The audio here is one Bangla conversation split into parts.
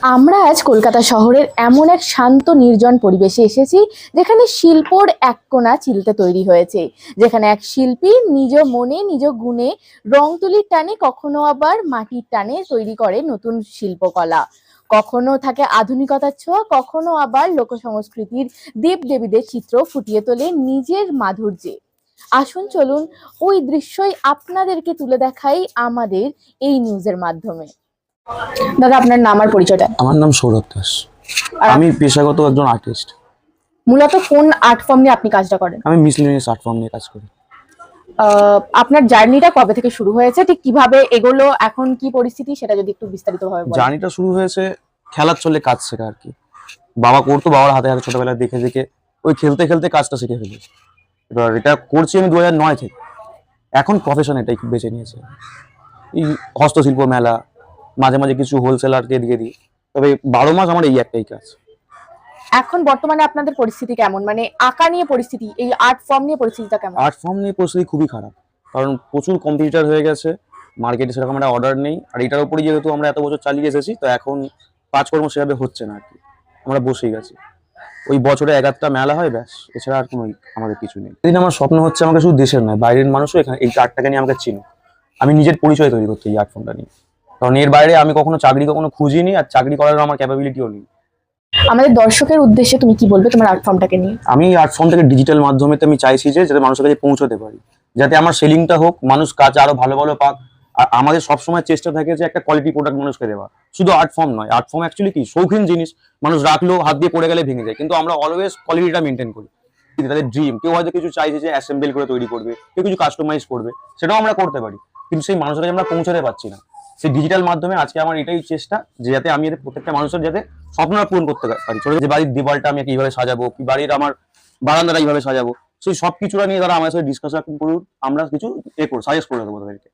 আমরা আজ কলকাতা শহরের এমন এক শান্ত নির্জন পরিবেশে এসেছি যেখানে শিল্পর এক কোণা চিলতে তৈরি হয়েছে, যেখানে এক শিল্পী নিজ মনে নিজ গুণে রং তুলির টানে, কখনো আবার মাটির টানে তৈরি করে নতুন শিল্পকলা। কখনো থাকে আধুনিকতার ছোঁয়া, কখনো আবার লোক সংস্কৃতির দেব দেবীদের চিত্র ফুটিয়ে তোলে নিজের মাধুর্যে। আসুন চলুন ওই দৃশ্যই আপনাদেরকে তুলে দেখাই আমাদের এই নিউজের মাধ্যমে। দাদা, আপনার নাম আর পরিচয়টা। আমার নাম সৌরভ দাস। আমি পেশাগত একজন আর্টিস্ট। মূলত কোন আর্ট ফর্ম নিয়ে আপনি কাজটা করেন? আমি মিসলিনিয়াস আর্ট ফর্ম নিয়ে কাজ করি। আপনার জার্নিটা কবে থেকে শুরু হয়েছে, ঠিক কিভাবে এগোলো, এখন কি পরিস্থিতি, সেটা যদি একটু বিস্তারিতভাবে বলেন। জার্নিটা শুরু হয়েছে খেলার চলে কাজ শেখা আর কি। বাবা করতো, বাবার হাতে হাতে ছোটবেলায় দেখে দেখে ওই খেলতে খেলতে কাজটা শিখে ফেলেছি। এবার এটা করছি আমি 2009 থেকে। এখন প্রফেশন এটাই বেছে নিয়েছে। এই হস্তশিল্প মেলা, মাঝে মাঝে কিছু হোলসেলারকে দিয়ে দিই, তবে 12 মাস আমার এই একটাই কাজ। এখন বর্তমানে আপনাদের পরিস্থিতি কেমন, মানে আঁকা নিয়ে পরিস্থিতি, এই আর্ট ফর্ম নিয়ে পরিস্থিতিটা কেমন? আর্ট ফর্ম নিয়ে পরিস্থিতি খুবই খারাপ, কারণ প্রচুর কম্পিটিটর হয়ে গেছে, মার্কেটে সেরকম একটা অর্ডার নেই। আর এটার উপরই যেহেতু আমরা এত বছর চালিয়ে এসেছি, তো এখন কাজকর্ম সেভাবে হচ্ছে না আর কি। আমরা বসেই গেছি, ওই বছরে এক আধটা মেলা হয় ব্যাস, এছাড়া আর কোনো আমাদের কিছু নেই। এদিন আমার স্বপ্ন হচ্ছে আমাকে শুধু দেশের নয়, বাইরের মানুষও এখানে এই আর্টটাকে নিয়ে আমাকে চিনুক। আমি নিজের পরিচয় তৈরি করতে এই আর্ট ফর্মটা নিয়ে, কারণ এর বাইরে আমি কখনো চাকরি খুঁজিনি, আর চাকরি করার আমার ক্যাপাবিলিটিও নেই। আমাদের দর্শকের উদ্দেশ্যে তুমি কি বলবে তোমার আর্ট ফর্মটাকে নিয়ে? আমি আর্ট ফর্মটাকে ডিজিটাল মাধ্যমে আমি চাইছি যে যাতে মানুষের কাছে পৌঁছতে পারি, যাতে আমার সেলিংটা হোক, মানুষ কাজ আরো ভালো ভালো পাক। আর আমাদের সবসময় চেষ্টা থাকে যে একটা কোয়ালিটি প্রোডাক্ট মানুষকে দেওয়া। শুধু আর্ট ফর্ম নয়, আর্ট ফর্ম অ্যাকচুয়ালি কি শৌখিন জিনিস, মানুষ রাখলো হাত দিয়ে পড়ে গেলে ভেঙে যায়, কিন্তু আমরা অলওয়েজ কোয়ালিটিটা মেনটেন করি। তাদের ড্রিম, কেউ হয়তো কিছু চাইছে যে অ্যাসেম্বল করে তৈরি করবে, কেউ কিছু কাস্টমাইজ করবে, সেটাও আমরা করতে পারি, কিন্তু সেই মানুষের কাছে আমরা পৌঁছাতে পারছি না। সেই ডিজিটাল মাধ্যমে আজকে আমার এটাই চেষ্টা যে যাতে আমি এদের প্রত্যেকটা মানুষের যাতে স্বপ্নটা পূরণ করতে পারি। ছোট যে বাড়ির দেওয়ালটা আমি কিভাবে সাজাবো, কি বাড়ির আমার বারান্দাটা কিভাবে সাজাবো, সেই সব কিছুটা নিয়ে তারা আমার সাথে ডিসকাশন করুন, আমরা কিছু সাজেস্ট করে দেবো তাদেরকে।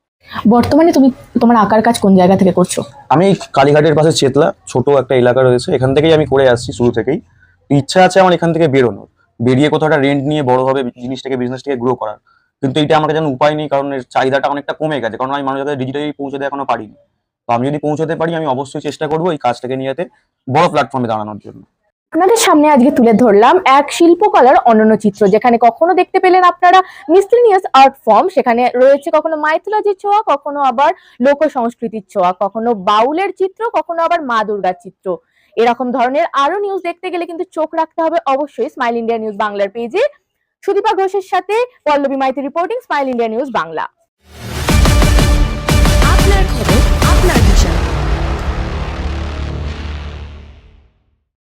বর্তমানে তুমি তোমার আঁকার কাজ কোন জায়গা থেকে করছো? আমি কালীঘাটের পাশে চেতলা ছোট একটা এলাকা রয়েছে, এখান থেকেই আমি করে আসছি শুরু থেকেই। ইচ্ছা আছে আমার এখান থেকে বেরোনোর, বেরিয়ে কোথাও একটা রেন্ট নিয়ে বড়ভাবে বিজনেসটাকে গ্রো করার, কিন্তু এটা আমাকে যেন উপায় নেই, কারণ এর চাহিদাটা অনেকটা কমে গেছে, কারণ আমি মানুষের ডিজিটালি পৌঁছাতে এখনো পারিনি। তো আমি যদি পৌঁছাতে পারি, আমি অবশ্যই চেষ্টা করবো এই কাজটাকে নিয়ে বড় প্ল্যাটফর্মে দাঁড়ানোর জন্য। আপনাদের সামনে আজকে তুলে ধরলাম এক শিল্পকলার অনন্য চিত্র, যেখানে কখনো দেখতে পেলেন আপনারা মিসলিনিয়াস আর্ট ফর্ম, সেখানে রয়েছে কখনো মাইথোলজির ছোঁয়া, কখনো আবার লোক সংস্কৃতির ছোঁয়া, কখনো বাউলের চিত্র, কখনো আবার মা দুর্গার চিত্র। এরকম ধরনের আরো নিউজ দেখতে গেলে কিন্তু চোখ রাখতে হবে অবশ্যই স্মাইল ইন্ডিয়া নিউজ বাংলার পেজে। সুদীপা ঘোষের সাথে Pallabi Maiti reporting, Smile India News Bangla.